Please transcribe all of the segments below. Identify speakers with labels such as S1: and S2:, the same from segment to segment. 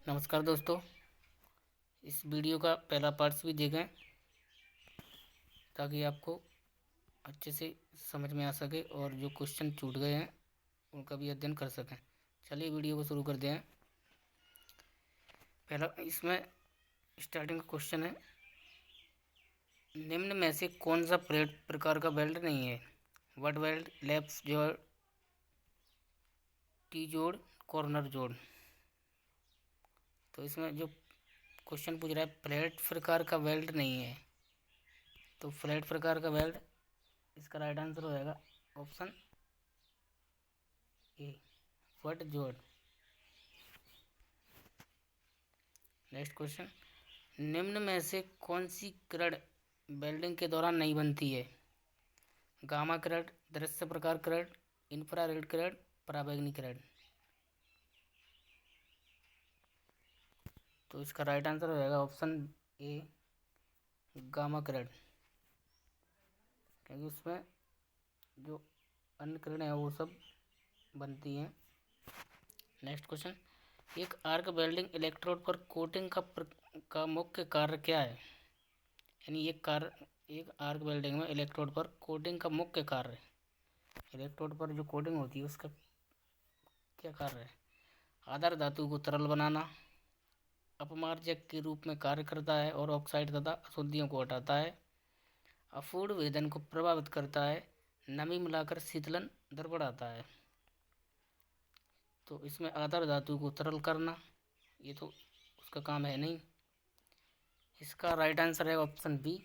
S1: नमस्कार दोस्तों। इस वीडियो का पहला पार्ट्स भी देखें ताकि आपको अच्छे से समझ में आ सके और जो क्वेश्चन छूट गए हैं उनका भी अध्ययन कर सकें। चलिए वीडियो को शुरू करते हैं। पहला इसमें स्टार्टिंग का क्वेश्चन है, निम्न में से कौन सा प्रकार का वेल्ड नहीं है? बट वेल्ड, लैप्स जोड़, टी जोड़, कॉर्नर जोड़। तो इसमें जो क्वेश्चन पूछ रहा है फ्लैट प्रकार का वेल्ड नहीं है, तो फ्लैट प्रकार का वेल्ड, इसका राइट आंसर हो जाएगा ऑप्शन ए, बट जोड़। नेक्स्ट क्वेश्चन, निम्न में से कौन सी किरण वेल्डिंग के दौरान नहीं बनती है? गामा किरण, दृश्य प्रकार किरण, इंफ्रारेड किरण, पराबैंगनी किरण। तो इसका राइट आंसर हो जाएगा ऑप्शन ए, गामा किरण, क्योंकि उसमें जो अन्य किरणें हैं वो सब बनती हैं। नेक्स्ट क्वेश्चन, एक आर्क वेल्डिंग इलेक्ट्रोड पर कोटिंग का मुख्य कार्य क्या है? यानी एक आर्क वेल्डिंग में इलेक्ट्रोड पर कोटिंग का मुख्य कार्य, इलेक्ट्रोड पर जो कोटिंग होती है उसका क्या कार्य है? आधार धातु को तरल बनाना, अपमार्जक के रूप में कार्य करता है और ऑक्साइड तथा अशुद्धियों को हटाता है, अपूर्ण वेदन को प्रभावित करता है, नमी मिलाकर शीतलन दर बढ़ाता है। तो इसमें आधार धातु को तरल करना, ये तो उसका काम है नहीं। इसका राइट आंसर है ऑप्शन बी,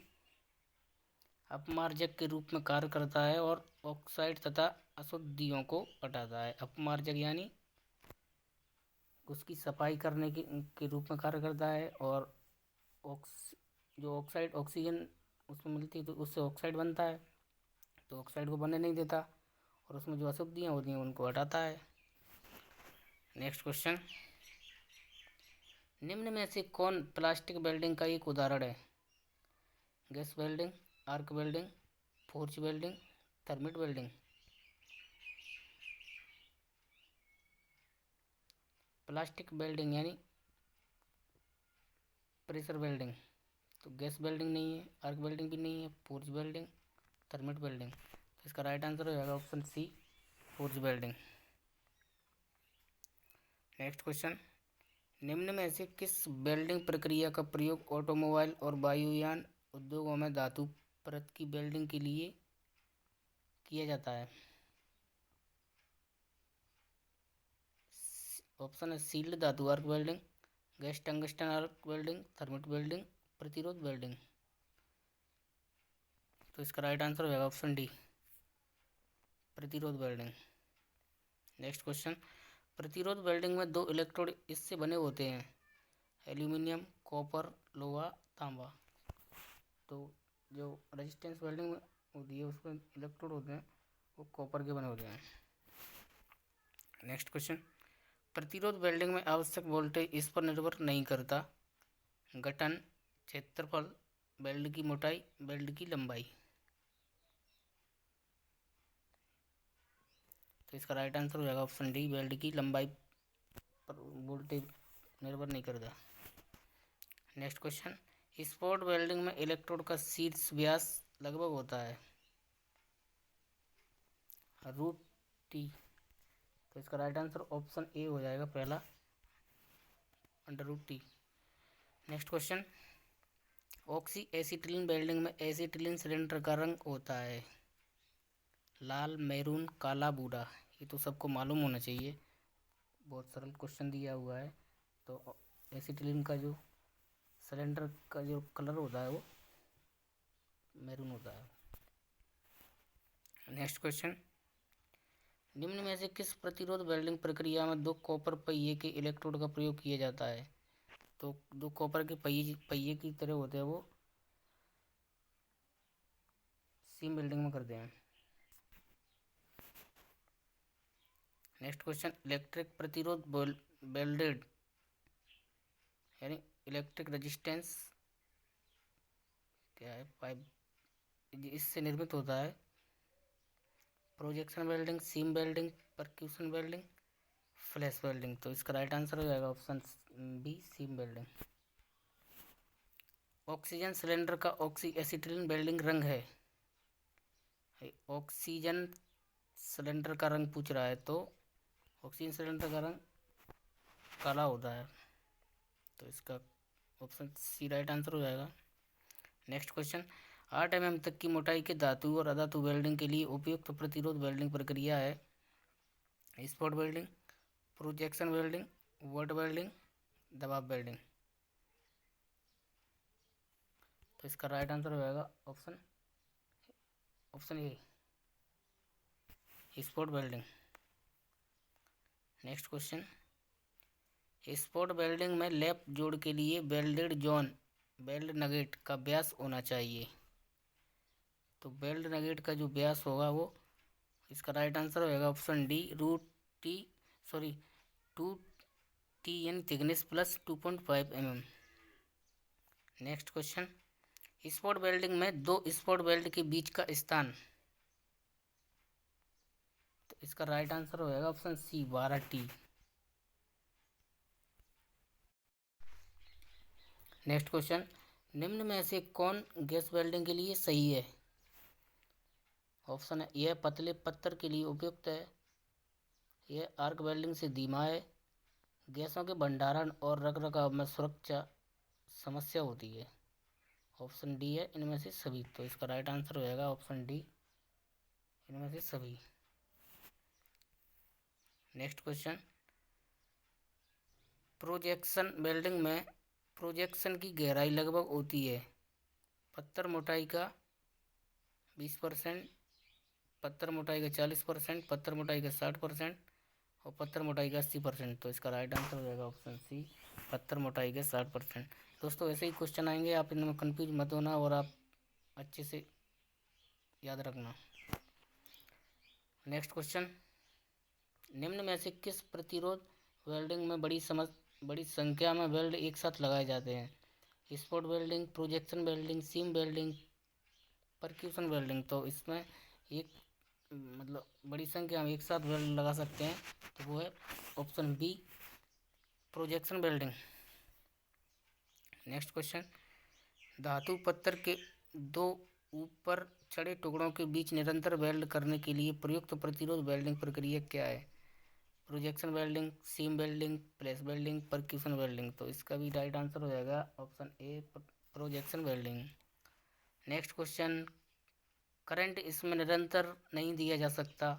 S1: अपमार्जक के रूप में कार्य करता है और ऑक्साइड तथा अशुद्धियों को हटाता है। अपमार्जक यानी उसकी सफाई करने के रूप में कार्य करता है, और जो ऑक्साइड ऑक्सीजन उसमें मिलती है तो उससे ऑक्साइड बनता है, तो ऑक्साइड को बनने नहीं देता, और उसमें जो अशुद्धियाँ होती हैं उनको हटाता है। नेक्स्ट क्वेश्चन, निम्न में से कौन प्लास्टिक वेल्डिंग का एक उदाहरण है? Gas welding, arc welding, forge welding, thermit welding. Plastic welding यानी प्रेशर वेल्डिंग, तो गैस वेल्डिंग नहीं है, आर्क वेल्डिंग भी नहीं है, फोर्ज वेल्डिंग, थर्मिट वेल्डिंग। तो इसका राइट आंसर हो जाएगा option C, forge welding. Next question, निम्न में से किस वेल्डिंग प्रक्रिया का प्रयोग ऑटोमोबाइल और वायुयान उद्योगों में धातु परत की वेल्डिंग के लिए किया जाता है? ऑप्शन है सील्ड धातु arc welding, gas tungsten arc welding, thermit welding, प्रतिरोध वेल्डिंग। तो इसका राइट आंसर हो जाएगा ऑप्शन डी, प्रतिरोध वेल्डिंग। नेक्स्ट क्वेश्चन, प्रतिरोध वेल्डिंग में दो इलेक्ट्रोड इससे बने होते हैं, एल्यूमिनियम, कॉपर, लोहा, तांबा। तो जो रेजिस्टेंस वेल्डिंग में होती है उसमें इलेक्ट्रोड होते हैं वो कॉपर के बने होते हैं। नेक्स्ट क्वेश्चन, प्रतिरोध वेल्डिंग में आवश्यक वोल्टेज इस पर निर्भर नहीं करता, गठन, क्षेत्रफल, वेल्ड की मोटाई, वेल्ड की लंबाई। तो इसका राइट आंसर हो जाएगा ऑप्शन डी, वेल्ड की लंबाई पर वोल्टेज निर्भर नहीं करता। नेक्स्ट क्वेश्चन, स्पॉट वेल्डिंग में इलेक्ट्रोड का शीर्ष व्यास लगभग होता है रूट टी। तो इसका राइट आंसर ऑप्शन ए हो जाएगा पहला, under root T. Next question, oxy acetylene welding में एसिटिलीन सिलेंडर का रंग होता है लाल, मैरून, काला, बूढ़ा। ये तो सबको मालूम होना चाहिए, बहुत सरल क्वेश्चन दिया हुआ है। तो एसिटिलीन का जो सिलेंडर का जो कलर होता है वो मैरून होता है। नेक्स्ट क्वेश्चन, निम्न में से किस प्रतिरोध वेल्डिंग प्रक्रिया में दो कॉपर पहिए के इलेक्ट्रोड का प्रयोग किया जाता है? तो दो कॉपर के पहिए की तरह होते हैं वो सीम वेल्डिंग में करते हैं। नेक्स्ट क्वेश्चन, इलेक्ट्रिक प्रतिरोध वेल्डेड यानी इलेक्ट्रिक रेजिस्टेंस क्या है पाइप, इससे निर्मित होता है projection welding, seam welding, percussion welding, flash welding. तो इसका राइट आंसर हो जाएगा option B, seam welding. Oxygen cylinder का ऑक्सी एसिटिलीन वेल्डिंग रंग है। ऑक्सीजन सिलेंडर का रंग पूछ रहा है, तो ऑक्सीजन सिलेंडर का रंग काला होता है, तो इसका ऑप्शन सी राइट आंसर हो जाएगा। नेक्स्ट क्वेश्चन, 8 mm तक की मोटाई के धातु और अधातु वेल्डिंग के लिए उपयुक्त प्रतिरोध वेल्डिंग प्रक्रिया है spot welding, projection welding, what welding, दबाव वेल्डिंग। तो इसका राइट आंसर हो जाएगा ऑप्शन ए, spot welding. Next question, spot welding में लैप जोड़ के लिए वेल्डेड जॉन वेल्ड नगेट का व्यास होना चाहिए। तो वेल्ड नगेट का जो व्यास होगा वो, इसका राइट आंसर हो जाएगा ऑप्शन डी, टू टी यानी thickness plus 2.5 mm। Next question, spot welding में दो स्पॉट वेल्ड के बीच का स्थान। तो इसका राइट आंसर हो जाएगा ऑप्शन सी, 12T। नेक्स्ट क्वेश्चन, निम्न में से कौन गैस वेल्डिंग के लिए सही है। ऑप्शन है, यह पतले पत्थर के लिए उपयुक्त है, यह आर्क वेल्डिंग से धीमा है, गैसों के भंडारण और रखरखाव में सुरक्षा समस्या होती है। ऑप्शन डी है इनमें से सभी। तो इसका राइट आंसर हो जाएगा ऑप्शन डी, इनमें से सभी। नेक्स्ट क्वेश्चन, प्रोजेक्शन वेल्डिंग में प्रोजेक्शन की गहराई लगभग होती है पत्थर मोटाई का 20%, पत्थर मोटाई का 40%, पत्थर मोटाई का 60% और पत्थर मोटाई का 80%। तो इसका राइट आंसर हो जाएगा ऑप्शन सी, पत्थर मोटाई के 60%। दोस्तों ऐसे ही क्वेश्चन आएंगे, आप इनमें कंफ्यूज मत होना और आप अच्छे से याद रखना। नेक्स्ट क्वेश्चन, निम्न में से किस प्रतिरोध वेल्डिंग में बड़ी संख्या में वेल्ड एक साथ लगाए जाते हैं। Spot welding, projection welding, seam welding, percussion welding. तो इसमें एक बड़ी संख्या में एक साथ वेल्ड लगा सकते हैं, तो वो है option B, projection welding. Next question, धातु पत्थर के दो ऊपर चढ़े टुकड़ों के बीच निरंतर वेल्ड करने के लिए प्रयुक्त प्रतिरोध वेल्डिंग प्रक्रिया क्या है। Projection welding, seam welding, press welding, percussion welding. तो इसका भी राइट आंसर हो जाएगा option A, projection welding. Next question, current इसमें निरंतर नहीं दिया जा सकता।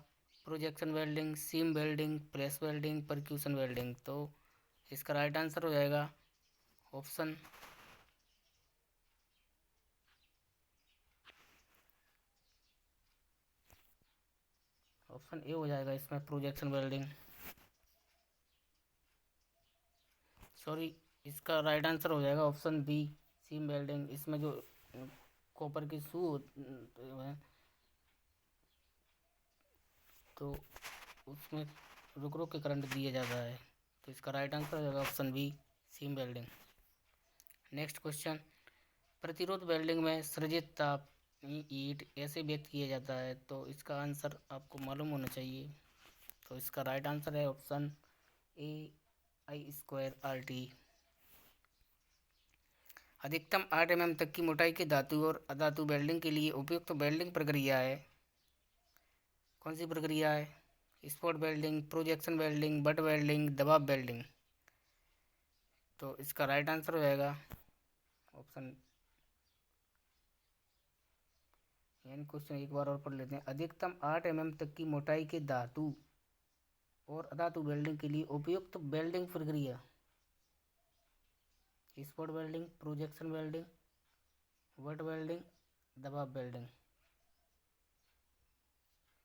S1: Projection welding, seam welding, press welding, percussion welding. तो इसका राइट आंसर हो जाएगा ऑप्शन ए हो जाएगा इसमें, प्रोजेक्शन वेल्डिंग। सॉरी, इसका राइट आंसर हो जाएगा ऑप्शन बी, सीम वेल्डिंग। इसमें जो कॉपर की शू है तो उसमें रुक रुक के करंट दिया जाता है, तो इसका राइट आंसर हो जाएगा option B, seam welding. Next question, प्रतिरोध वेल्डिंग में सृजित ताप हीट ऐसे व्यक्त किया जाता है, तो इसका आंसर आपको मालूम होना चाहिए। तो इसका राइट आंसर है ऑप्शन ए, I²RT। अधिकतम 8 mm तक की मोटाई के धातु और अधातु वेल्डिंग के लिए उपयुक्त वेल्डिंग प्रक्रिया है। कौन सी प्रक्रिया है। Spot welding, projection welding, butt welding, दबाव वेल्डिंग। तो इसका राइट आंसर हो जाएगा ऑप्शन, यानी क्वेश्चन एक बार और पढ़ लेते हैं। अधिकतम 8 mm तक की मोटाई के धातु और अधातु वेल्डिंग के लिए उपयुक्त वेल्डिंग प्रक्रिया। Spot welding, projection welding, what welding, दबाव वेल्डिंग।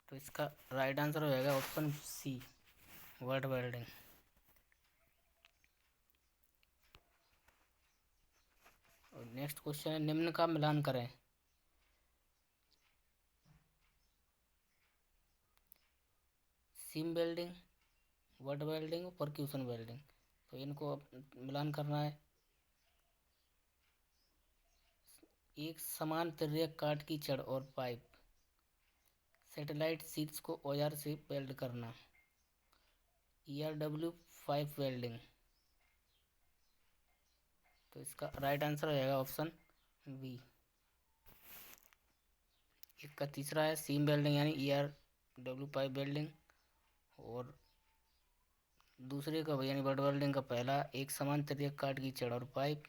S1: तो इसका राइट आंसर हो जाएगा ऑप्शन सी, वट वेल्डिंग। और नेक्स्ट क्वेश्चन है, निम्न का मिलान करें। सीम वेल्डिंग, वट वेल्डिंग और परक्यूशन वेल्डिंग। तो इनको मिलान करना है। एक समान तिर्यक काट की छड़ और पाइप, सैटेलाइट शीट्स को औजार से वेल्ड करना, ERW5 वेल्डिंग। तो इसका राइट आंसर हो जाएगा ऑप्शन बी। इसका तीसरा है सीम वेल्डिंग यानी ERW5 वेल्डिंग। और दूसरे का यानी बट वेल्डिंग का पहला एक समान तरीके काट की छड़ और पाइप।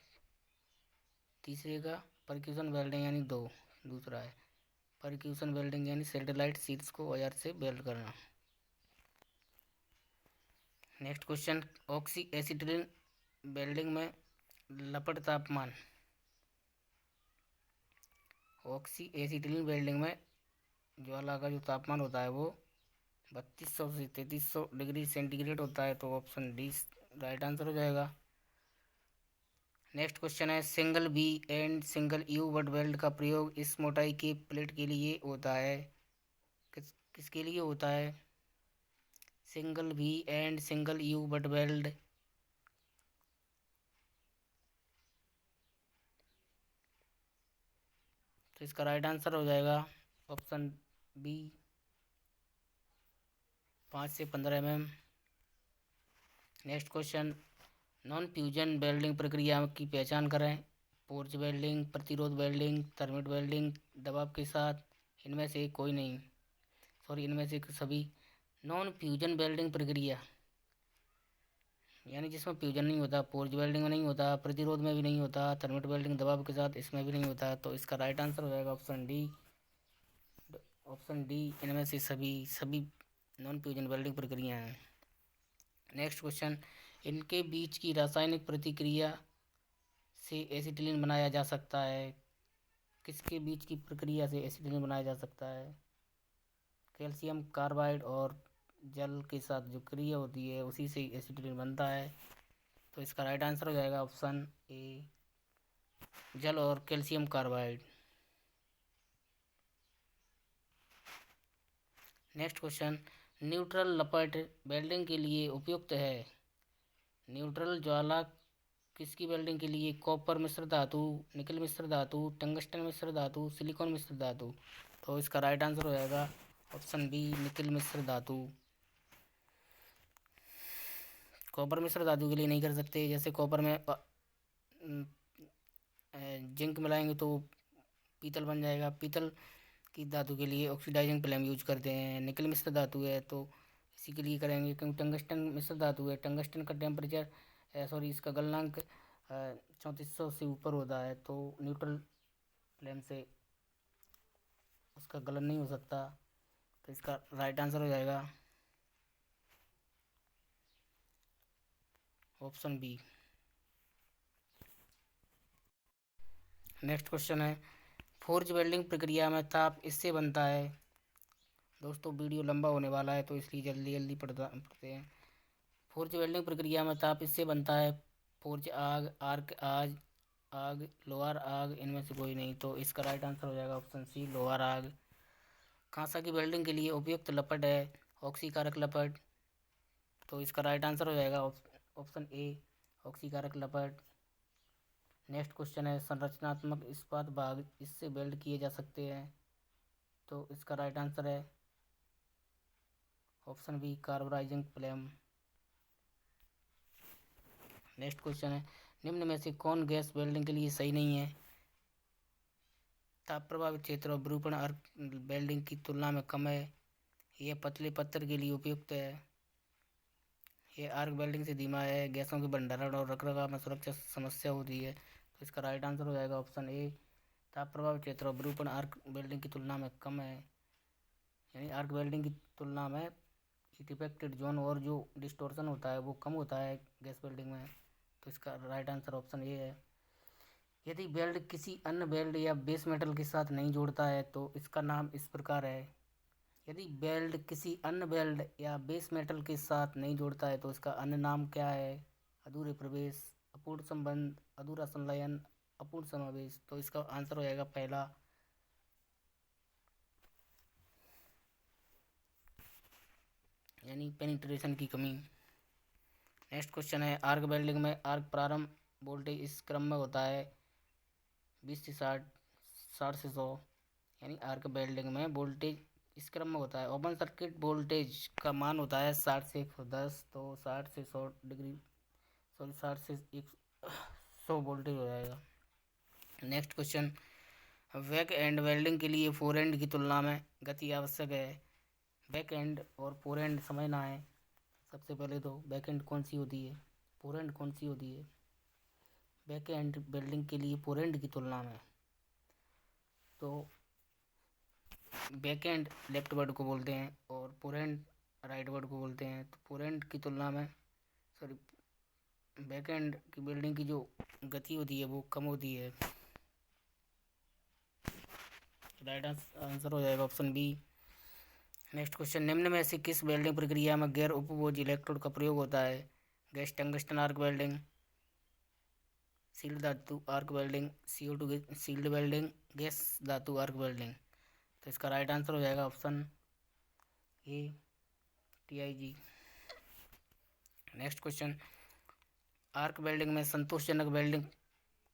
S1: तीसरे का परक्यूशन वेल्डिंग यानी दो। दूसरा है परक्यूशन वेल्डिंग यानी सैटेलाइट शीट्स को वायर से वेल्ड करना। Next question, oxy acetylene welding में लपट तापमान। ऑक्सी एसिटिलीन वेल्डिंग में ज्वाला का जो तापमान होता है वो 3200 से 3300 डिग्री सेंटीग्रेड होता है। तो ऑप्शन डी राइट आंसर हो जाएगा। नेक्स्ट क्वेश्चन है, single B and single U butt weld का प्रयोग इस मोटाई के प्लेट के लिए होता है। किसके लिए होता है? Single B and single U butt weld. तो इसका राइट आंसर हो जाएगा ऑप्शन बी 5 से 15 mm। Next question, non fusion welding प्रक्रिया की पहचान करें। पोर्च वेल्डिंग, प्रतिरोध वेल्डिंग, थर्मिट वेल्डिंग, दबाव के साथ, इनमें से कोई नहीं, सॉरी इनमें से सभी। नॉन फ्यूजन वेल्डिंग प्रक्रिया यानी जिसमें फ्यूजन नहीं होता, पोर्च वेल्डिंग में नहीं होता, प्रतिरोध में भी नहीं होता, थर्मिट वेल्डिंग दबाव के साथ इसमें भी नहीं होता। तो इसका राइट आंसर हो जाएगा ऑप्शन डी। ऑप्शन डी इनमें से सभी नॉन फ्यूजन वेल्डिंग प्रक्रिया हैं। नेक्स्ट क्वेश्चन, इनके बीच की रासायनिक प्रतिक्रिया से एसिटिलीन बनाया जा सकता है। किसके बीच की प्रक्रिया से एसिटिलीन बनाया जा सकता है? कैल्शियम कार्बाइड और जल के साथ जो क्रिया होती है उसी से एसिटिलीन बनता है। तो इसका राइट आंसर हो जाएगा ऑप्शन ए, जल और calcium carbide. Next question, neutral लपट वेल्डिंग के लिए उपयुक्त है। न्यूट्रल ज्वाला किसकी वेल्डिंग के लिए? कॉपर मिश्र धातु, निकल मिश्र धातु, टंगस्टन मिश्र धातु, सिलिकॉन मिश्र धातु। तो इसका राइट आंसर हो जाएगा ऑप्शन बी, निकल मिश्र धातु। कॉपर मिश्र धातु के लिए नहीं कर सकते, जैसे कॉपर में जिंक मिलाएंगे तो पीतल बन जाएगा। पीतल की धातु के लिए ऑक्सीडाइजिंग फ्लेम यूज करते हैं। निकल मिश्र धातु है तो इसी के लिए करेंगे, क्योंकि टंगस्टन मिश्र धातु है, टंगस्टन का टेम्परेचर सॉरी इसका गलनांक 3400 से ऊपर होता है, तो न्यूट्रल फ्लेम से उसका गलन नहीं हो सकता। तो इसका राइट आंसर हो जाएगा ऑप्शन बी। नेक्स्ट क्वेश्चन है, फोर्ज वेल्डिंग प्रक्रिया में ताप इससे बनता है। दोस्तों वीडियो लंबा होने वाला है तो इसलिए जल्दी जल्दी पढ़ते हैं। फोर्ज वेल्डिंग प्रक्रिया में ताप इससे बनता है। फोर्ज आग, आर्क आग, लोहार आग, इनमें से कोई नहीं। तो इसका राइट आंसर हो जाएगा ऑप्शन सी, लोहार आग। कांसा की वेल्डिंग के लिए उपयुक्त लपट है ऑक्सीकारक लपट। तो इसका राइट आंसर हो जाएगा ऑप्शन ए, ऑक्सीकारक लपट। नेक्स्ट क्वेश्चन है, संरचनात्मक इस्पात भाग इससे वेल्ड किए जा सकते हैं। तो इसका राइट आंसर है option B, carburising flame. Next question है, निम्न में से कौन गैस वेल्डिंग के लिए सही नहीं है? ताप प्रभावित क्षेत्र और विरूपण आर्क वेल्डिंग की तुलना में कम है। यह पतले पत्थर के लिए उपयुक्त है। यह आर्क वेल्डिंग से धीमा है। गैसों के भंडारण और रखरखाव में सुरक्षा समस्या होती है। तो इसका राइट आंसर हो जाएगा ऑप्शन ए, ताप प्रभावित क्षेत्र और विरूपण आर्क वेल्डिंग की तुलना में कम है, यानी आर्क वेल्डिंग की तुलना में हीट इफेक्टेड जोन और जो डिस्टोर्शन होता है वो कम होता है गैस वेल्डिंग में। तो इसका राइट आंसर ऑप्शन ए है। यदि वेल्ड किसी अन्य वेल्ड या बेस मेटल के साथ नहीं जोड़ता है तो इसका नाम इस प्रकार है। यदि वेल्ड किसी अन्य वेल्ड या बेस मेटल के साथ नहीं जोड़ता है तो इसका अन्य नाम क्या है? अधूरे प्रवेश, अपूर्ण संबंध, अधूरा संलयन, अपूर्ण समावेश। तो इसका आंसर हो जाएगा पहला, यानी पेनिट्रेशन की कमी। नेक्स्ट क्वेश्चन है, आर्क वेल्डिंग में आर्क प्रारंभ वोल्टेज इस क्रम में होता है 20 से 60, 60 से 100, यानी आर्क वेल्डिंग में वोल्टेज इस क्रम में होता है। ओपन सर्किट वोल्टेज का मान होता है 60 से 110, तो 60 से 100 डिग्री, सॉरी 60 से 100 वोल्टेज हो जाएगा। Next question, back and welding के लिए फोर एंड की तुलना में गति आवश्यक है। बैक एंड और फोर एंड समझना है। सबसे पहले तो बैक एंड कौन सी होती है, फोर एंड कौन सी होती है। बैक एंड वेल्डिंग के लिए फोर एंड की तुलना में, तो बैक एंड लेफ्ट वर्ड को बोलते हैं और फोर एंड राइट वर्ड को बोलते हैं। तो फोर एंड की तुलना में, सॉरी, बैक एंड की वेल्डिंग की जो गति होती है वो कम होती है। राइट आंसर हो जाएगा ऑप्शन बी। नेक्स्ट क्वेश्चन, निम्न में से किस वेल्डिंग प्रक्रिया में गैर उपभोज्य इलेक्ट्रोड का प्रयोग होता है। Gas tungsten arc welding, shielded धातु arc welding, CO2 shielded welding, gas धातु आर्क वेल्डिंग। तो इसका राइट आंसर हो जाएगा option A, TIG। Next question, arc welding में संतोषजनक वेल्डिंग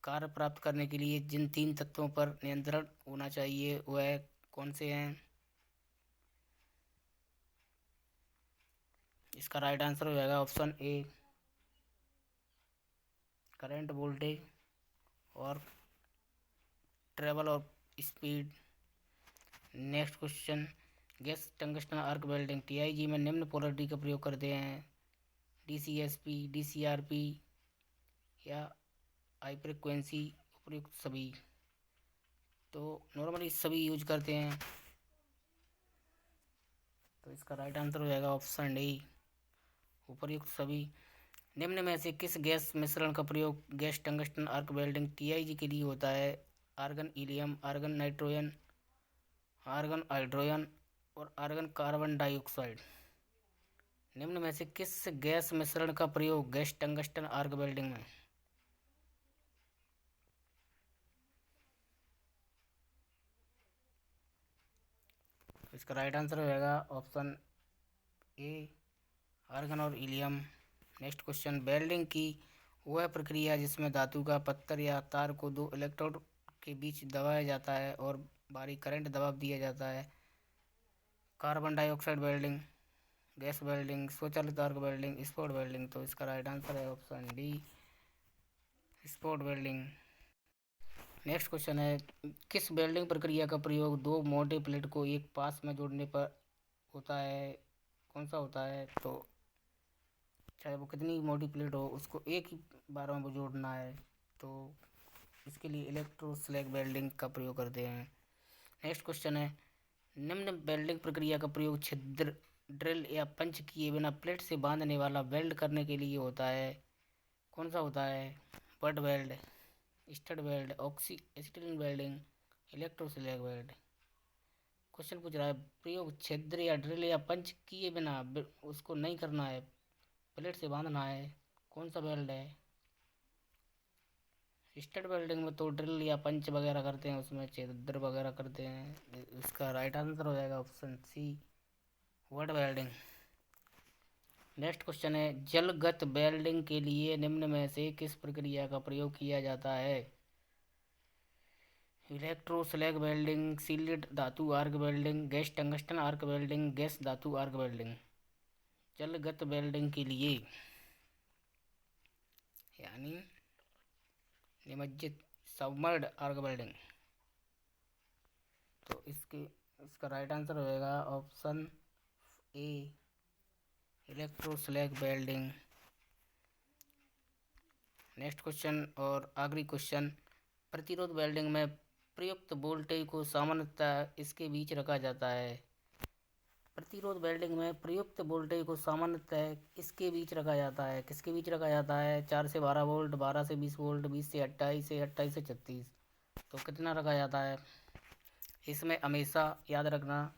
S1: कार्य प्राप्त करने के लिए जिन तीन तत्वों पर नियंत्रण होना चाहिए वह कौन से हैं। इसका राइट आंसर हो जाएगा ऑप्शन ए, करंट, वोल्टेज और ट्रेवल और speed. Next question, gas tungsten arc welding TIG में निम्न पोलरिटी का प्रयोग करते हैं। DCSP, DCRP या हाई फ्रिक्वेंसी, उपयुक्त सभी। तो नॉर्मली सभी यूज करते हैं। तो इसका राइट आंसर हो जाएगा ऑप्शन डी, उपयुक्त सभी। निम्न में से किस गैस मिश्रण का प्रयोग gas tungsten arc welding TIG के लिए होता है। Argon helium, argon nitrogen, argon hydrogen और आर्गन कार्बन डाइऑक्साइड। निम्न में से किस गैस मिश्रण का प्रयोग गैस टंगस्टन आर्क वेल्डिंग में। तो इसका राइट आंसर हो जाएगा ऑप्शन ए, आर्गन और हीलियम। नेक्स्ट क्वेश्चन, वेल्डिंग की वह प्रक्रिया जिसमें धातु का पत्थर या तार को दो इलेक्ट्रोड के बीच दबाया जाता है और बाहरी करंट दबाव दिया जाता है। Carbon dioxide welding, gas welding, स्वचालित आर्क वेल्डिंग, स्पॉट वेल्डिंग। तो इसका राइट आंसर है option D, spot welding. Next question है, किस वेल्डिंग प्रक्रिया का प्रयोग दो मोटे प्लेट को एक पास में जोड़ने पर होता है। कौन सा होता है। तो चाहे वो कितनी मोटी प्लेट हो उसको एक ही बार में वो जोड़ना है, तो इसके लिए इलेक्ट्रोस्लैग वेल्डिंग का प्रयोग करते हैं। नेक्स्ट क्वेश्चन है, निम्न वेल्डिंग प्रक्रिया का प्रयोग छिद्र, ड्रिल या पंच किए बिना प्लेट से बांधने वाला वेल्ड करने के लिए होता है। कौन सा होता है। Butt weld, stud weld, oxy acetylene welding, electroslag weld. Question पूछ रहा है प्रयोग छिद्र या ड्रिल या पंच किए बिना उसको नहीं करना है, प्लेट से बांधना है। कौन सा वेल्ड है। स्टड वेल्डिंग में तो ड्रिल या पंच वगैरह करते हैं, उसमें छिद्र वगैरह करते हैं। इसका राइट आंसर हो जाएगा option C, butt welding. Next question है, जलगत वेल्डिंग के लिए निम्न में से किस प्रक्रिया का प्रयोग किया जाता है। इलेक्ट्रोस्लैग वेल्डिंग, सील्ड धातु arc welding, gas tungsten arc welding, gas धातु आर्क वेल्डिंग। जलगत वेल्डिंग के लिए यानी निमज्जित, सबमर्ड आर्क वेल्डिंग। तो इसका राइट आंसर हो जाएगा option A, electroslag welding. Next question और आखिरी क्वेश्चन, प्रतिरोध वेल्डिंग में प्रयुक्त वोल्टेज को सामान्यतः इसके बीच रखा जाता है। प्रतिरोध वेल्डिंग में प्रयुक्त वोल्टेज को सामान्यतः इसके बीच रखा जाता है। किसके बीच रखा जाता है। 4 से 12 वोल्ट, 12 से 20 वोल्ट, 20 से 28 से 28 से 36। तो कितना रखा जाता है। इसमें हमेशा याद रखना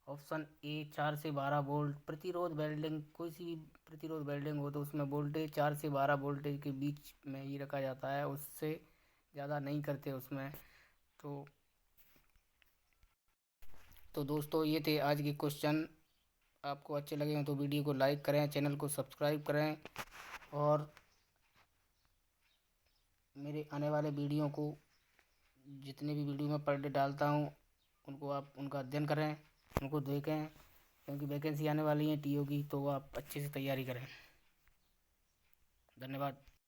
S1: ऑप्शन ए, 4 से 12 वोल्ट। प्रतिरोध वेल्डिंग, कोई सी भी प्रतिरोध वेल्डिंग हो तो उसमें वोल्टेज 4 से 12 वोल्टेज के बीच में ही रखा जाता है, उससे ज़्यादा नहीं करते उसमें। तो दोस्तों ये थे आज के क्वेश्चन। आपको अच्छे लगे हो तो वीडियो को लाइक करें, चैनल को सब्सक्राइब करें और मेरे आने वाले वीडियो को, जितने भी वीडियो मैं पर डे डालता हूँ उनको आप उनका अध्ययन करें। उनको देखें, क्योंकि वैकेंसी आने वाली है टीओ की, तो आप अच्छे से तैयारी करें। धन्यवाद।